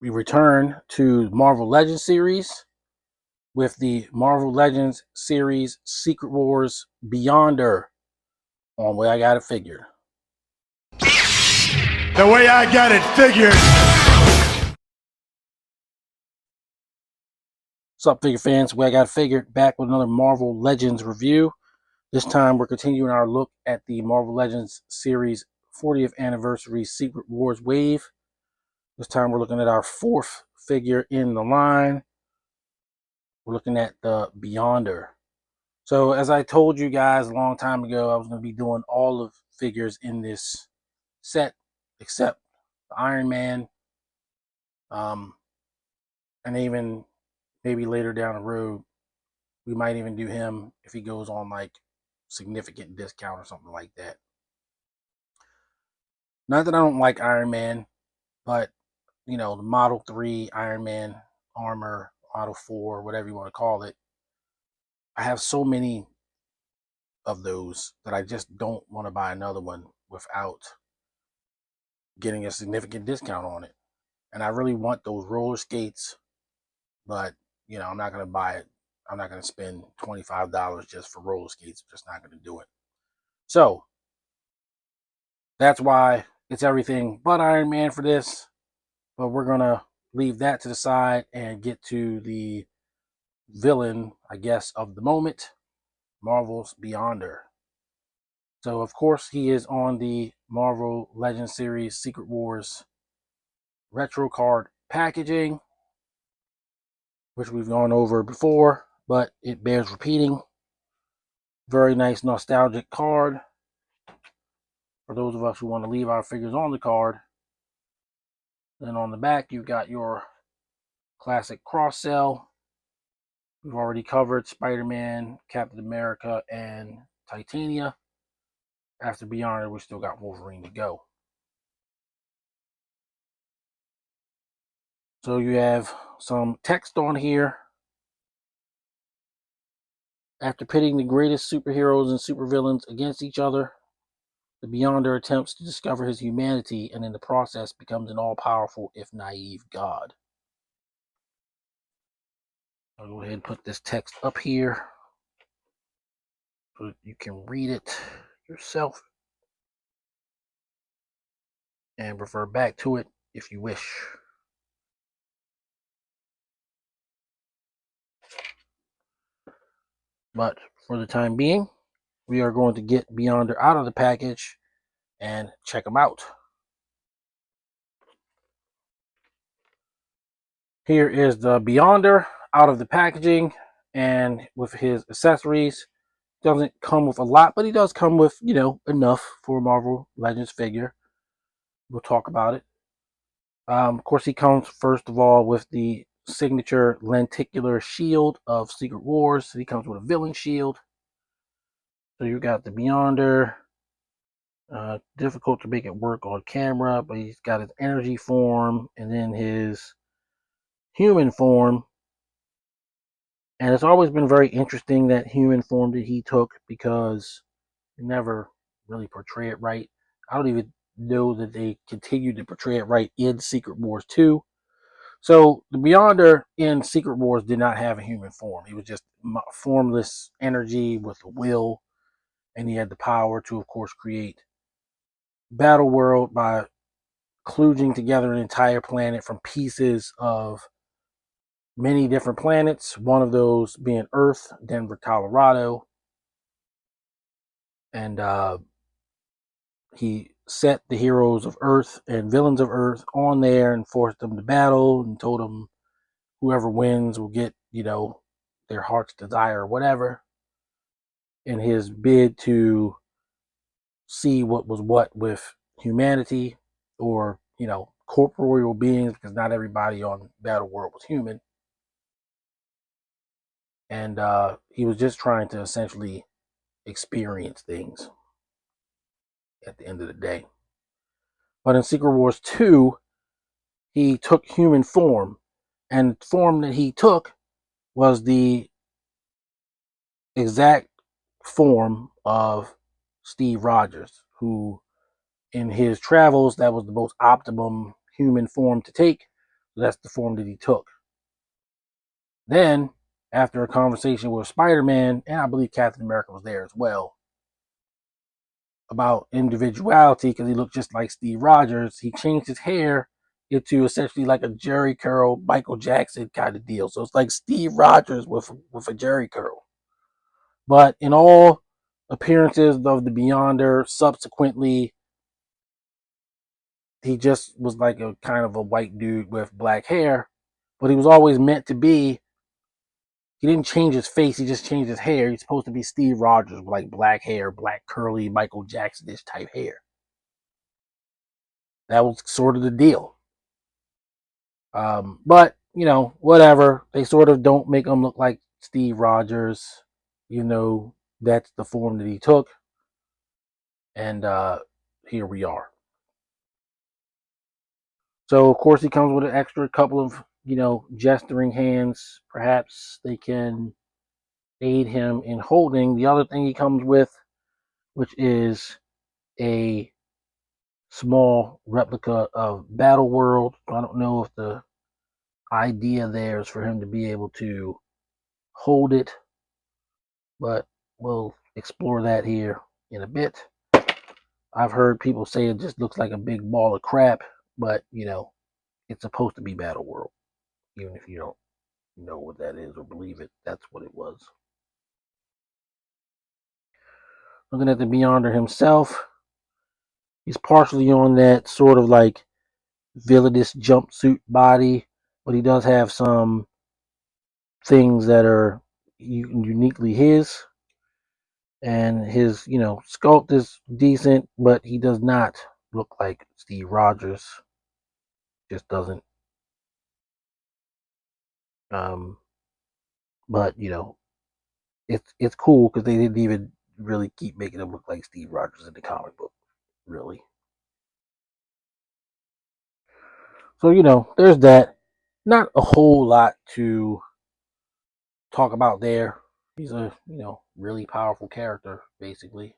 we return to Marvel Legends series with the Marvel Legends series Secret Wars Beyonder on Way I Got It Figured. The way I got it figured. What's up, figure fans? Way I Got It Figured, back with another Marvel Legends review. This time we're continuing our look at the Marvel Legends series 40th anniversary Secret Wars wave. This time we're looking at our fourth figure in the line. We're looking at the Beyonder. So as I told you guys a long time ago, I was going to be doing all of figures in this set except the Iron Man, and even maybe later down the road we might even do him if he goes on like significant discount or something like that. Not that I don't like Iron Man, but you know, the Model 3 Iron Man armor, Model 4, whatever you want to call it, I have so many of those that I just don't want to buy another one without getting a significant discount on it. And I really want those roller skates, but you know, I'm not going to buy it. I'm not going to spend $25 just for roller skates. I'm just not going to do it. So that's why it's everything but Iron Man for this. But we're going to leave that to the side and get to the villain, I guess, of the moment, Marvel's Beyonder. So, of course, he is on the Marvel Legends series Secret Wars retro card packaging, which we've gone over before, but it bears repeating. Very nice nostalgic card for those of us who want to leave our figures on the card. Then on the back, you've got your classic cross sell. We've already covered Spider-Man, Captain America, and Titania. After Beyonder, we still got Wolverine to go. So you have some text on here. After pitting the greatest superheroes and supervillains against each other, the Beyonder attempts to discover his humanity and in the process becomes an all-powerful, if naive, god. I'll go ahead and put this text up here so that you can read it yourself and refer back to it if you wish. But for the time being, we are going to get Beyonder out of the package and check him out. Here is the Beyonder out of the packaging and with his accessories. Doesn't come with a lot, but he does come with, you know, enough for a Marvel Legends figure. We'll talk about it. Of course, he comes first of all with the signature lenticular shield of Secret Wars. So he comes with a villain shield. So you got the Beyonder. Difficult to make it work on camera, but he's got his energy form and then his human form. And it's always been very interesting, that human form that he took, because they never really portray it right. I don't even know that they continued to portray it right in Secret Wars 2. So the Beyonder in Secret Wars did not have a human form. He was just formless energy with a will, and he had the power to, of course, create Battle World by kludging together an entire planet from pieces of many different planets, one of those being Earth, Denver, Colorado. And he set the heroes of Earth and villains of Earth on there and forced them to battle and told them whoever wins will get, you know, their heart's desire or whatever, in his bid to see what was what with humanity, or, you know, corporeal beings, because not everybody on Battle World was human. And he was just trying to essentially experience things at the end of the day. But in Secret Wars 2, he took human form, and the form that he took was the exact form of Steve Rogers, who in his travels, that was the most optimum human form to take. So that's the form that he took. Then, after a conversation with Spider-Man, and I believe Captain America was there as well, about individuality, because he looked just like Steve Rogers, he changed his hair into essentially like a Jerry curl, Michael Jackson kind of deal. So it's like Steve Rogers with a Jerry curl. But in all appearances of the Beyonder, subsequently, he just was like a kind of a white dude with black hair. But he was always meant to be. He didn't change his face, he just changed his hair. He's supposed to be Steve Rogers with like black hair, black curly Michael Jackson-ish type hair. That was sort of the deal. But whatever. They sort of don't make him look like Steve Rogers. That's the form that he took. And here we are. So of course he comes with an extra couple of, gesturing hands. Perhaps they can aid him in holding. The other thing he comes with, which is a small replica of Battle World. I don't know if the idea there is for him to be able to hold it, but we'll explore that here in a bit. I've heard people say it just looks like a big ball of crap, but it's supposed to be Battle World, even if you don't know what that is or believe it. That's what it was. Looking at the Beyonder himself, he's partially on that sort of like villainous jumpsuit body, but he does have some things that are uniquely his. And his, sculpt is decent, but he does not look like Steve Rogers. Just doesn't. Um, but it's cool because they didn't even really keep making him look like Steve Rogers in the comic book, really. So there's that. Not a whole lot to talk about there. He's a really powerful character, basically.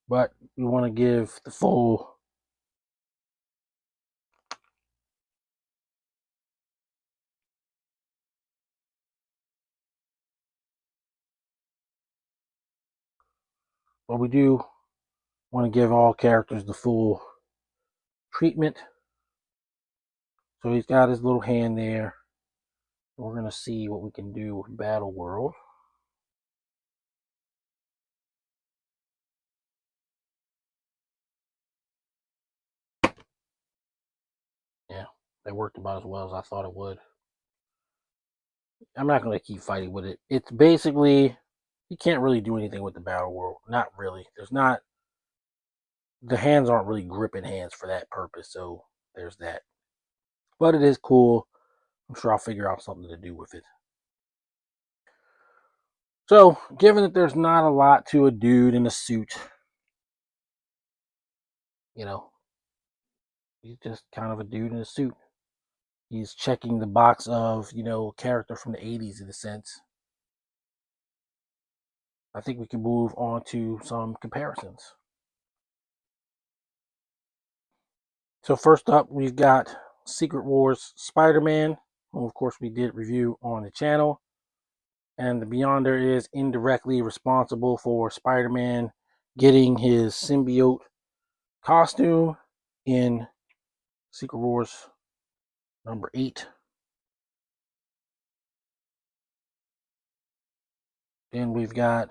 But we want to give the full. But we do want to give all characters the full treatment. So he's got his little hand there. We're going to see what we can do with Battle World. Yeah, that worked about as well as I thought it would. I'm not going to keep fighting with it. It's basically, you can't really do anything with the Battle World. Not really. The hands aren't really gripping hands for that purpose. So there's that. But it is cool. I'm sure I'll figure out something to do with it. So, given that there's not a lot to a dude in a suit, you know, he's just kind of a dude in a suit. He's checking the box of, character from the 80s in a sense. I think we can move on to some comparisons. So, first up, we've got Secret Wars Spider Man, who, of course, we did review on the channel. And the Beyonder is indirectly responsible for Spider Man getting his symbiote costume in Secret Wars number 8. Then we've got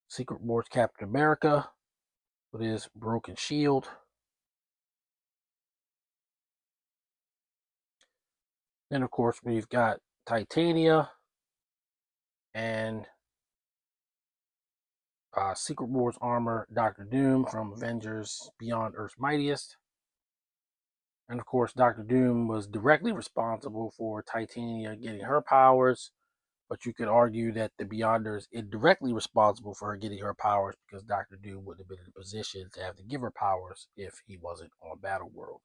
Secret Wars Captain America with his broken shield. Then, of course, we've got Titania and Secret Wars armor Doctor Doom from Avengers Beyond Earth's Mightiest. And, of course, Doctor Doom was directly responsible for Titania getting her powers. But you could argue that the Beyonder is indirectly responsible for her getting her powers because Doctor Doom wouldn't have been in a position to have to give her powers if he wasn't on Battle World.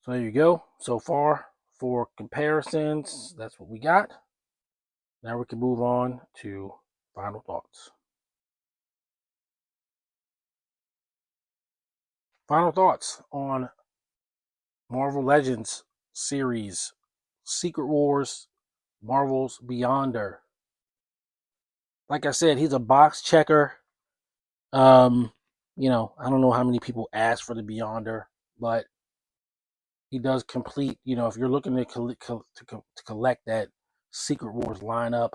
So there you go. So far for comparisons, that's what we got. Now we can move on to final thoughts. final thoughts on Marvel Legends series, Secret Wars, Marvel's Beyonder. Like I said, he's a box checker. You know, I don't know how many people ask for the Beyonder, but he does complete. You know, if you're looking to collect that Secret Wars lineup,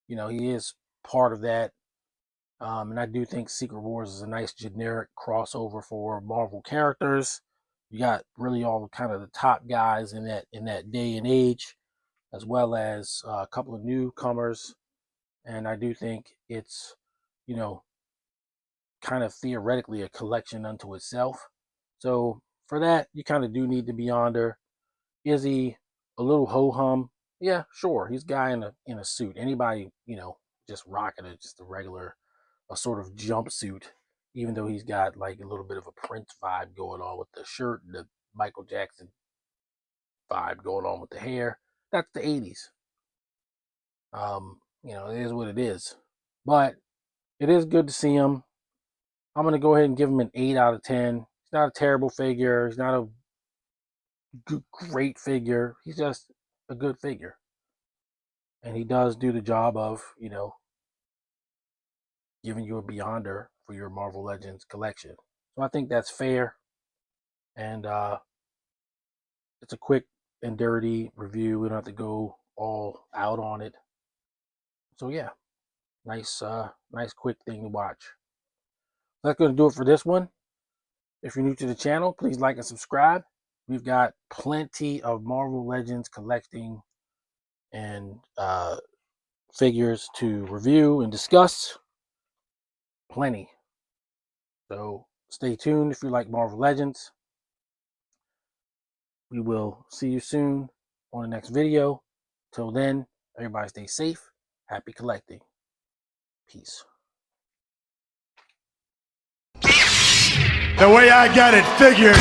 you know, he is part of that. And I do think Secret Wars is a nice generic crossover for Marvel characters. You got really all kind of the top guys in that day and age, as well as a couple of newcomers. And I do think it's, you know, kind of theoretically a collection unto itself. So for that, you kind of do need the Beyonder. Is he a little ho hum? Yeah, sure. He's a guy in a suit. Anybody, you know, just rocking it, just a sort of jumpsuit, even though he's got like a little bit of a Prince vibe going on with the shirt and the Michael Jackson vibe going on with the hair. That's the 80s. You know, it is what it is. But it is good to see him. I'm going to go ahead and give him an 8 out of 10. He's not a terrible figure. He's not a great figure. He's just a good figure. And he does do the job of, you know, giving you a Beyonder for your Marvel Legends collection. So I think that's fair. And it's a quick and dirty review. We don't have to go all out on it. So yeah, nice quick thing to watch. That's going to do it for this one. If you're new to the channel, please like and subscribe. We've got plenty of Marvel Legends collecting and figures to review and discuss. Plenty. So stay tuned if you like Marvel Legends. We will see you soon on the next video. Till then, everybody stay safe. Happy collecting. Peace. The way I got it figured.